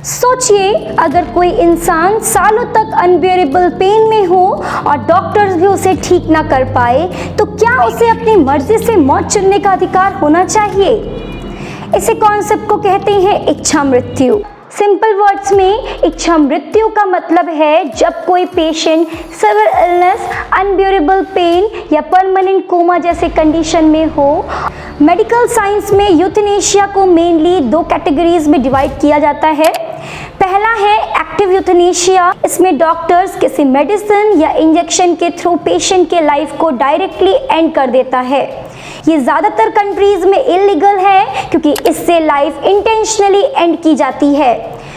सोचिए, अगर कोई इंसान सालों तक अनबियरेबल पेन में हो और डॉक्टर्स भी उसे ठीक ना कर पाए, तो क्या उसे अपनी मर्जी से मौत चुनने का अधिकार होना चाहिए? इसी कॉन्सेप्ट को कहते हैं इच्छा मृत्यु। सिंपल वर्ड्स में इच्छा मृत्यु का मतलब है जब कोई patient severe illness, unbearable pain या परमानेंट कोमा जैसे कंडीशन में हो। मेडिकल साइंस में यूथनेशिया को मेनली दो कैटेगरीज में डिवाइड किया जाता है। पहला है एक्टिव यूथनेशिया। इसमें डॉक्टर्स किसी मेडिसिन या इंजेक्शन के थ्रू पेशेंट के लाइफ को डायरेक्टली एंड कर देता है। ये ज़्यादातर कंट्रीज में इलीगल है क्योंकि इससे लाइफ इंटेंशनली एंड की जाती है।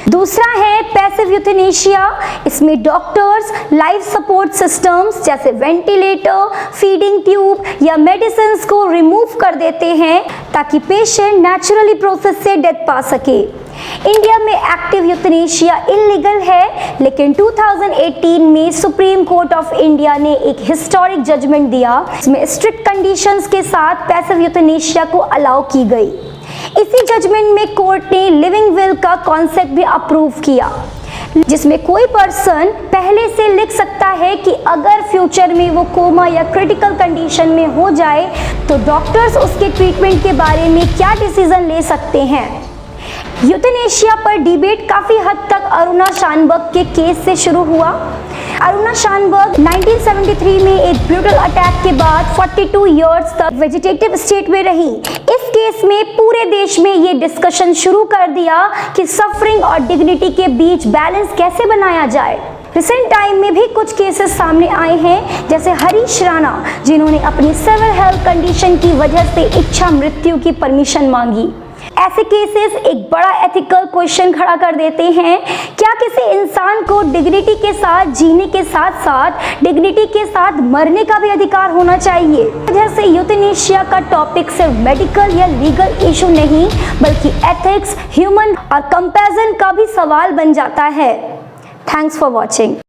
दूसरा है पैसिव यूथनेशिया। इसमें डॉक्टर्स लाइफ सपोर्ट सिस्टम्स जैसे वेंटिलेटर, फीडिंग ट्यूब या मेडिसिन को रिमूव कर देते हैं ताकि पेशेंट नेचुरली प्रोसेस से डेथ पा सके। इंडिया में एक्टिव यूथनेशिया इलीगल है, लेकिन 2018 में सुप्रीम कोर्ट ऑफ इंडिया ने एक हिस्टोरिक जजमेंट दिया जिसमें स्ट्रिक्ट कंडीशंस के साथ पैसिव यूथनेशिया को अलाउ की गई। इसी जजमेंट में कोर्ट ने लिविंग विल का कॉन्सेप्ट भी अप्रूव किया, जिसमें कोई पर्सन पहले से लिख सकता है कि अगर फ्यूचर में वो कोमा या क्रिटिकल कंडीशन में हो जाए तो डॉक्टर्स उसके ट्रीटमेंट के बारे में क्या डिसीजन ले सकते हैं। यूथनेशिया पर डिबेट काफ़ी हद तक अरुणा शानबर्ग के केस से शुरू हुआ। अरुणा शानबर्ग 1973 में एक ब्रूटल अटैक के बाद 42 इयर्स तक वेजिटेटिव स्टेट में रही। इस केस में पूरे देश में ये डिस्कशन शुरू कर दिया कि सफरिंग और डिग्निटी के बीच बैलेंस कैसे बनाया जाए। रिसेंट टाइम में भी कुछ केसेस सामने आए हैं, जैसे हरीश राणा, जिन्होंने अपनी सिवियर हेल्थ कंडीशन की वजह से इच्छा मृत्यु की परमिशन मांगी। ऐसे केसेस एक बड़ा एथिकल क्वेश्चन खड़ा कर देते हैं, क्या किसी इंसान को डिग्निटी के साथ जीने के साथ साथ डिग्निटी के साथ मरने का भी अधिकार होना चाहिए? वजह से यूथनेशिया का टॉपिक सिर्फ मेडिकल या लीगल इशू नहीं, बल्कि एथिक्स, ह्यूमन और कंपैशन का भी सवाल बन जाता है। Thanks for watching.